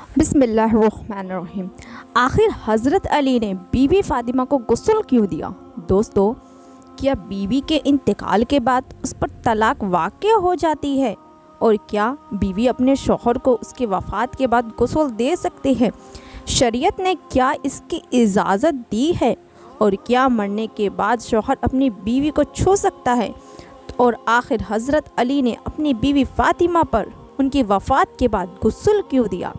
बिस्मिल्लाहिर्रहमानिर्रहीम। आखिर हज़रत अली ने बीवी फ़ातिमा को गुस्ल क्यों दिया? दोस्तों, क्या बीवी के इंतकाल के बाद उस पर तलाक वाक़या हो जाती है? और क्या बीवी अपने शौहर को उसके वफ़ात के बाद गुस्ल दे सकते हैं? शरीयत ने क्या इसकी इजाज़त दी है? और क्या मरने के बाद शौहर अपनी बीवी को छू सकता है? और आखिर हज़रत अली ने अपनी बीवी फ़ातिमा पर उनकी वफ़ात के बाद गुस्ल क्यों दिया?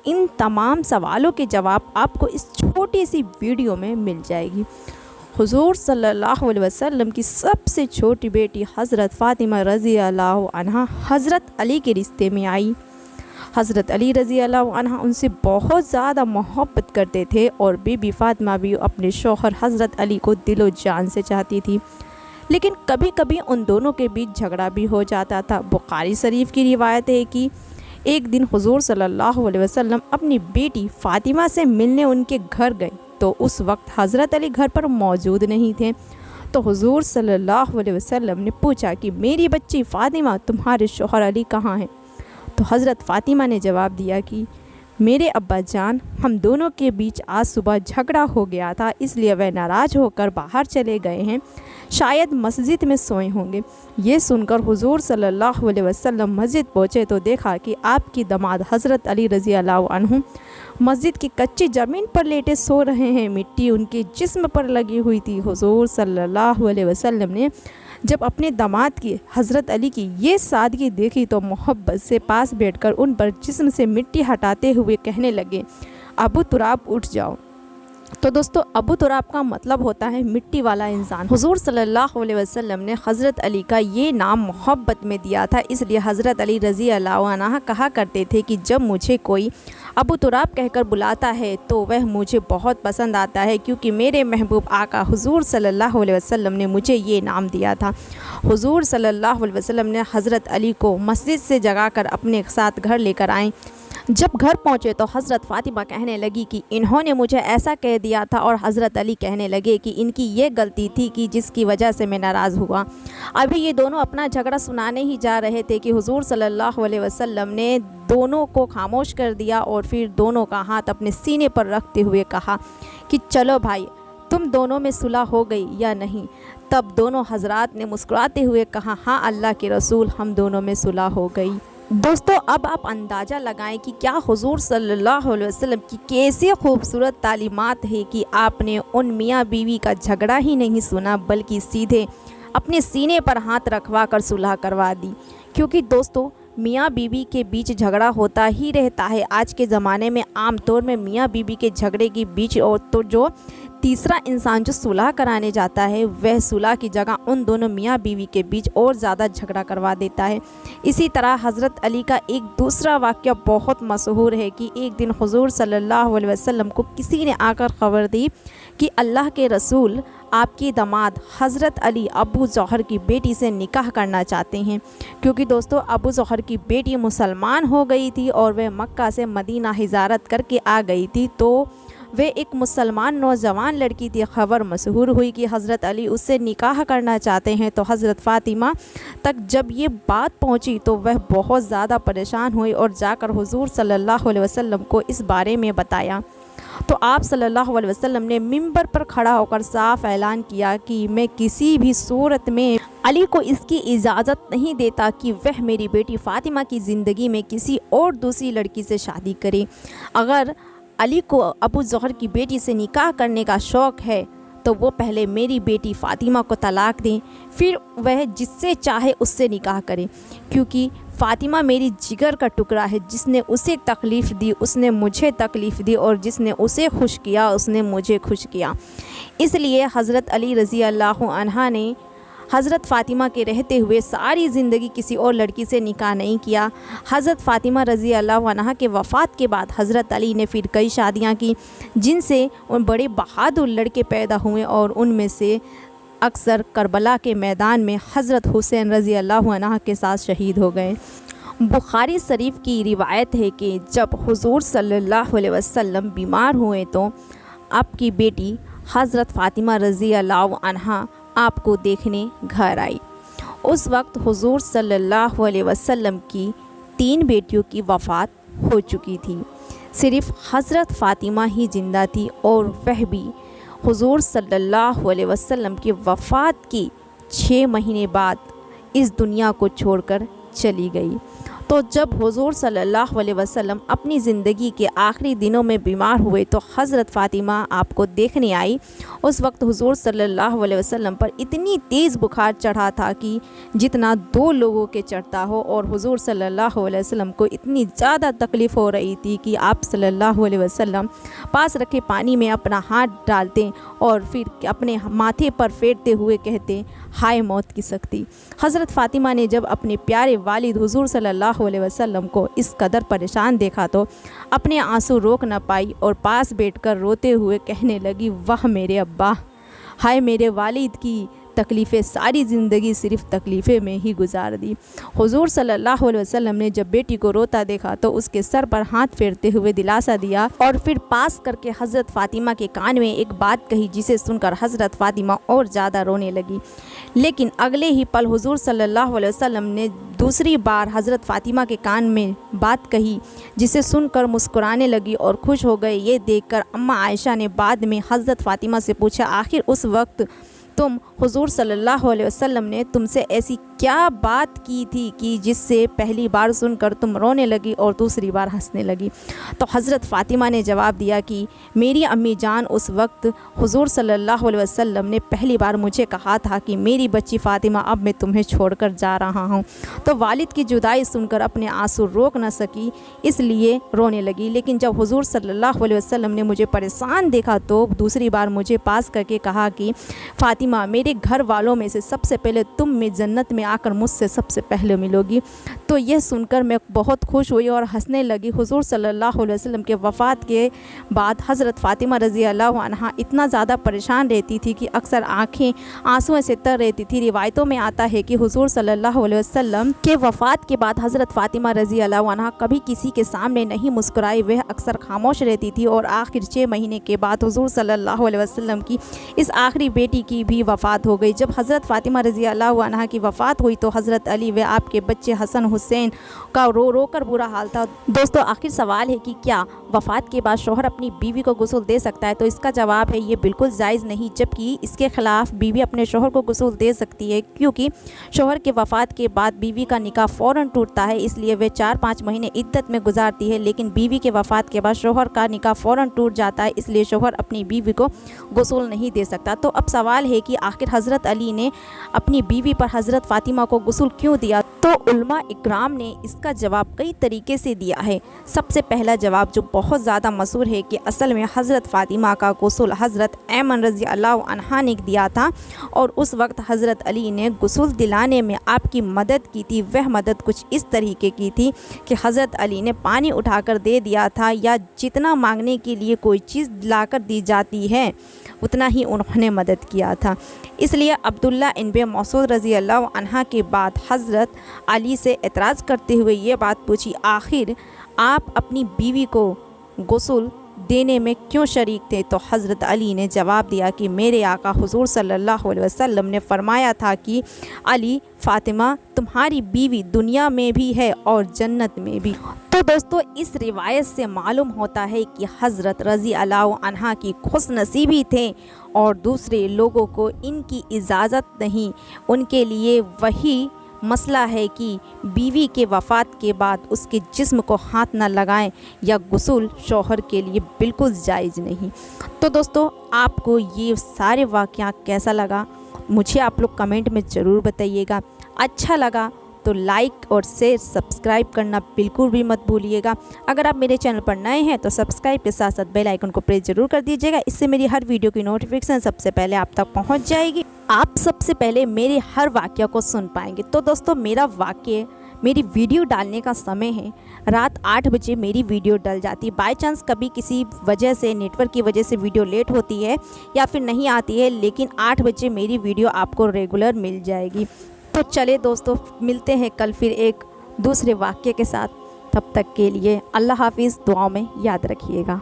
इन तमाम सवालों के जवाब आपको इस छोटी सी वीडियो में मिल जाएगी। हुज़ूर सल्लल्लाहु अलैहि वसल्लम की सबसे छोटी बेटी हज़रत फ़ातिमा रज़ी अल्लाह अन्हा हज़रत अली के रिश्ते में आई। हज़रत अली रज़ी अल्लाह अन्हा उनसे बहुत ज़्यादा मोहब्बत करते थे और बीबी फ़ातिमा भी अपने शौहर हज़रत अली को दिलो जान से चाहती थी। लेकिन कभी कभी उन दोनों के बीच झगड़ा भी हो जाता था। बुखारी शरीफ की रिवायत है कि एक दिन हुज़ूर सल्लल्लाहु अलैहि वसल्लम अपनी बेटी फ़ातिमा से मिलने उनके घर गए तो उस वक्त हज़रत अली घर पर मौजूद नहीं थे। तो हुज़ूर सल्लल्लाहु अलैहि वसल्लम ने पूछा कि मेरी बच्ची फ़ातिमा, तुम्हारे शौहर अली कहाँ हैं? तो हज़रत फ़ातिमा ने जवाब दिया कि मेरे अब्बा जान, हम दोनों के बीच आज सुबह झगड़ा हो गया था, इसलिए वह नाराज़ होकर बाहर चले गए हैं, शायद मस्जिद में सोए होंगे। ये सुनकर हुज़ूर सल्लल्लाहु अलैहि वसल्लम मस्जिद पहुँचे तो देखा कि आपकी दामाद हज़रत अली रज़ी अल्लाह अन्हु मस्जिद की कच्ची ज़मीन पर लेटे सो रहे हैं। मिट्टी उनके जिस्म पर लगी हुई थी। हुज़ूर सल्लल्लाहु अलैहि वसल्लम ने जब अपने दामाद की हज़रत अली की ये सादगी देखी तो मोहब्बत से पास बैठकर उन पर जिस्म से मिट्टी हटाते हुए कहने लगे, अबू तुराब उठ जाओ। तो दोस्तों, अबू तुराब का मतलब होता है मिट्टी वाला इंसान। हुज़ूर सल्लल्लाहु अलैहि वसल्लम ने हज़रत अली का ये नाम मोहब्बत में दिया था, इसलिए हज़रत अली रज़ी अल्लाह अन्हा कहा करते थे कि जब मुझे कोई अबू तुराब कहकर बुलाता है तो वह मुझे बहुत पसंद आता है, क्योंकि मेरे महबूब आका हुज़ूर सल्लल्लाहु अलैहि वसल्लम ने मुझे ये नाम दिया था। हुज़ूर सल्लल्लाहु अलैहि वसल्लम ने हज़रत अली को मस्जिद से जगाकर अपने साथ घर लेकर आए। जब घर पहुँचे तो हज़रत फ़ातिमा कहने लगी कि इन्होंने मुझे ऐसा कह दिया था, और हज़रत अली कहने लगे कि इनकी ये गलती थी कि जिसकी वजह से मैं नाराज़ हुआ। अभी ये दोनों अपना झगड़ा सुनाने ही जा रहे थे कि हुज़ूर सल्लल्लाहु अलैहि वसल्लम ने दोनों को खामोश कर दिया और फिर दोनों का हाथ अपने सीने पर रखते हुए कहा कि चलो भाई, तुम दोनों में सुलह हो गई या नहीं? तब दोनों हज़रात ने मुस्कुराते हुए कहा, हाँ अल्लाह के रसूल, हम दोनों में सुलह हो गई। दोस्तों, अब आप अंदाज़ा लगाएं कि क्या हुज़ूर सल्लल्लाहु अलैहि वसल्लम की कैसी खूबसूरत तालीमात है कि आपने उन मियाँ बीवी का झगड़ा ही नहीं सुना, बल्कि सीधे अपने सीने पर हाथ रखवा कर सुलह करवा दी। क्योंकि दोस्तों, मियाँ बीवी के बीच झगड़ा होता ही रहता है। आज के ज़माने में आम तौर में मियाँ बीवी के झगड़े के बीच और तो जो तीसरा इंसान जो सुलह कराने जाता है, वह सुलह की जगह उन दोनों मियाँ बीवी के बीच और ज़्यादा झगड़ा करवा देता है। इसी तरह हज़रत अली का एक दूसरा वाक़या बहुत मशहूर है कि एक दिन हुज़ूर सल्लल्लाहु अलैहि वसल्लम को किसी ने आकर ख़बर दी कि अल्लाह के रसूल आपकी दामाद हज़रत अली अबू ज़ोहर की बेटी से निकाह करना चाहते हैं। क्योंकि दोस्तों, अबू ज़ोहर की बेटी मुसलमान हो गई थी और वह मक्का से मदीना हिजारत करके आ गई थी, तो वे एक मुसलमान नौजवान लड़की थी। ख़बर मशहूर हुई कि हज़रत अली उससे निकाह करना चाहते हैं। तो हज़रत फ़ातिमा तक जब ये बात पहुंची तो वह बहुत ज़्यादा परेशान हुई और जाकर हुज़ूर सल्लल्लाहु अलैहि वसल्लम को इस बारे में बताया। तो आप सल्लल्लाहु अलैहि वसल्लम ने मिंबर पर खड़ा होकर साफ ऐलान किया कि मैं किसी भी सूरत में अली को इसकी इजाज़त नहीं देता कि वह मेरी बेटी फ़ातिमा की ज़िंदगी में किसी और दूसरी लड़की से शादी करे। अगर अली को अबू ज़ोहर की बेटी से निकाह करने का शौक़ है तो वो पहले मेरी बेटी फ़ातिमा को तलाक दें, फिर वह जिससे चाहे उससे निकाह करें। क्योंकि फ़ातिमा मेरी जिगर का टुकड़ा है। जिसने उसे तकलीफ़ दी उसने मुझे तकलीफ़ दी, और जिसने उसे खुश किया उसने मुझे खुश किया। इसलिए हज़रत अली रज़ी अल्लाह अन्हा ने हज़रत फ़ातिमा के रहते हुए सारी ज़िंदगी किसी और लड़की से निकाह नहीं किया। हज़रत फ़ातिमा रज़ी अल्लाह अन्हा के वफ़ात के बाद हज़रत अली ने फिर कई शादियां की, जिनसे उन बड़े बहादुर लड़के पैदा हुए, और उनमें से अक्सर करबला के मैदान में हज़रत हुसैन रज़ी अल्लाह अन्हा के साथ शहीद हो गए। बुखारी शरीफ की रिवायत है कि जब हुज़ूर सल्लल्लाहु अलैहि वसल्लम बीमार हुए तो आपकी बेटी हज़रत फ़ातिमा रज़ी अल्लाह अन्हा आपको देखने घर आई। उस वक्त हुज़ूर सल्लल्लाहु अलैहि वसल्लम की 3 बेटियों की वफ़ात हो चुकी थी। सिर्फ हज़रत फ़ातिमा ही ज़िंदा थी और वह भी हुज़ूर सल्लल्लाहु अलैहि वसल्लम की वफ़ात की 6 महीने बाद इस दुनिया को छोड़कर चली गई। तो जब हुज़ूर सल्लल्लाहु अलैहि वसल्लम अपनी ज़िंदगी के आखिरी दिनों में बीमार हुए तो हज़रत फ़ातिमा आपको देखने आई। उस वक्त हुज़ूर सल्लल्लाहु अलैहि वसल्लम पर इतनी तेज़ बुखार चढ़ा था कि जितना 2 लोगों के चढ़ता हो, और हुज़ूर सल्लल्लाहु अलैहि वसल्लम को इतनी ज़्यादा तकलीफ़ हो रही थी कि आप सल्लल्लाहु अलैहि वसल्लम पास रखे पानी में अपना हाथ डालते और फिर अपने माथे पर फेरते हुए कहते, हाय मौत की सख्ती। हज़रत फ़ातिमा ने जब अपने प्यारे वालिद हुज़ूर सल्लल्लाहु अलैहि वसल्लम को इस कदर परेशान देखा तो अपने आंसू रोक न पाई और पास बैठकर रोते हुए कहने लगी, वाह मेरे अब्बा, हाय मेरे वालिद की तकलीफ़ें, सारी ज़िंदगी सिर्फ़ तकलीफ़ें में ही गुजार दी। हुज़ूर सल्लल्लाहु अलैहि वसल्लम ने जब बेटी को रोता देखा तो उसके सर पर हाथ फेरते हुए दिलासा दिया और फिर पास करके हज़रत फ़ातिमा के कान में एक बात कही, जिसे सुनकर हज़रत फ़ातिमा और ज़्यादा रोने लगी। लेकिन अगले ही पल हुज़ूर सल्लल्लाहु अलैहि वसल्लम ने दूसरी बार हज़रत फ़ातिमा के कान में बात कही, जिसे सुनकर मुस्कुराने लगी और खुश हो गए। ये देखकर अम्मा आयशा ने बाद में हज़रत फ़ातिमा से पूछा, आखिर उस वक्त तुम हुज़ूर सल्लल्लाहु अलैहि वसल्लम ने तुमसे ऐसी क्या बात की थी कि जिससे पहली बार सुनकर तुम रोने लगी और दूसरी बार हंसने लगी? तो हज़रत फ़ातिमा ने जवाब दिया कि मेरी अम्मी जान, उस वक्त हुज़ूर सल्लल्लाहु अलैहि वसल्लम ने पहली बार मुझे कहा था कि मेरी बच्ची फ़ातिमा, अब मैं तुम्हें छोड़कर जा रहा हूँ। तो वालिद की जुदाई सुनकर अपने आंसू रोक न सकी, इसलिए रोने लगी। लेकिन जब हुज़ूर सल्लल्लाहु अलैहि वसल्लम ने मुझे परेशान देखा तो दूसरी बार मुझे पास करके कहा कि फ़ातिमा, मेरे घर वालों में से सबसे पहले तुम में जन्नत में आकर मुझसे सबसे पहले मिलोगी। तो यह सुनकर मैं बहुत खुश हुई और हंसने लगी। हुज़ूर सल्लल्लाहु अलैहि वसल्लम के वफ़ात के बाद हज़रत फ़ातिमा रज़ी अल्लाह अन्हा इतना ज़्यादा परेशान रहती थी कि अक्सर आँखें आंसुओं से तर रहती थी। रिवायतों में आता है कि हुज़ूर सल्लल्लाहु अलैहि वसल्लम के वफ़ात के बाद हज़रत फ़ातिमा रज़ी अल्लाह अन्हा कभी किसी के सामने नहीं मुस्कुराई, वह अक्सर खामोश रहती थी। और आखिर 6 महीने के बाद हुज़ूर सल्लल्लाहु अलैहि वसल्लम की इस आखिरी बेटी की भी वफ़ात हो गई। जब हज़रत फ़ातिमा रज़ी अल्लाह अन्हा की वफ़ात हुई तो हज़रत अली व आपके बच्चे हसन हुसैन का रो रो कर बुरा हाल था। दोस्तों, आखिर सवाल है कि क्या वफ़ात के बाद शौहर अपनी बीवी को गुस्ल दे सकता है? तो इसका जवाब है ये बिल्कुल जायज़ नहीं, जबकि इसके ख़िलाफ़ बीवी अपने शौहर को गुस्ल दे सकती है, क्योंकि शौहर के वफ़ात के बाद बीवी का निकाह फ़ौरन टूटता है, इसलिए वह 4-5 महीने इद्दत में गुजारती है। लेकिन बीवी के वफ़ात के बाद शौहर का निकाह फ़ौरन टूट जाता है, इसलिए शौहर अपनी बीवी को गुस्ल नहीं दे सकता। तो अब सवाल है कि आखिर हज़रत अली ने अपनी बीवी पर हज़रत फ़ातिमा को गुस्ल क्यों दिया? तो उलमा इकराम ने इसका जवाब कई तरीके से दिया है। सबसे पहला जवाब जो बहुत ज़्यादा मशहूर है कि असल में हज़रत फ़ातिमा का गुस्ल हज़रत ऐमन रज़ी अल्लाह अन्हा ने दिया था और उस वक्त हज़रत अली ने गुस्ल दिलाने में आपकी मदद की थी। वह मदद कुछ इस तरीके की थी कि हज़रत अली ने पानी उठाकर दे दिया था, या जितना मांगने के लिए कोई चीज़ लाकर दी जाती है उतना ही उन्होंने मदद किया था। इसलिए अब्दुल्ला इब्न मसूद रज़ी अल्लाह अन्हा के बाद हज़रत अली से एतराज़ करते हुए ये बात पूछी, आखिर आप अपनी बीवी को गुस्ल देने में क्यों शरीक थे? तो हज़रत अली ने जवाब दिया कि मेरे आका हुज़ूर सल्लल्लाहु अलैहि वसल्लम ने फरमाया था कि अली, फ़ातिमा तुम्हारी बीवी दुनिया में भी है और जन्नत में भी। तो दोस्तों, इस रिवायत से मालूम होता है कि हज़रत रज़ी अल्लाह अन्हा की खुशनसीबी थे और दूसरे लोगों को इनकी इजाज़त नहीं। उनके लिए वही मसला है कि बीवी के वफ़ात के बाद उसके जिस्म को हाथ न लगाएं, या गुस्ल शौहर के लिए बिल्कुल जायज़ नहीं। तो दोस्तों, आपको ये सारे वाक़या कैसा लगा मुझे आप लोग कमेंट में ज़रूर बताइएगा। अच्छा लगा तो लाइक और शेयर सब्सक्राइब करना बिल्कुल भी मत भूलिएगा। अगर आप मेरे चैनल पर नए हैं तो सब्सक्राइब के साथ साथ बेल आइकन को प्रेस जरूर कर दीजिएगा, इससे मेरी हर वीडियो की नोटिफिकेशन सबसे पहले आप तक पहुंच जाएगी। आप सबसे पहले मेरे हर वाक़या को सुन पाएंगे। तो दोस्तों, मेरी वीडियो डालने का समय है रात 8 बजे मेरी वीडियो डल जाती है। बाय चांस कभी किसी वजह से, नेटवर्क की वजह से वीडियो लेट होती है या फिर नहीं आती है, लेकिन 8 बजे मेरी वीडियो आपको रेगुलर मिल जाएगी। तो चले दोस्तों, मिलते हैं कल फिर एक दूसरे वाक़ये के साथ। तब तक के लिए अल्लाह हाफिज़, दुआओं में याद रखिएगा।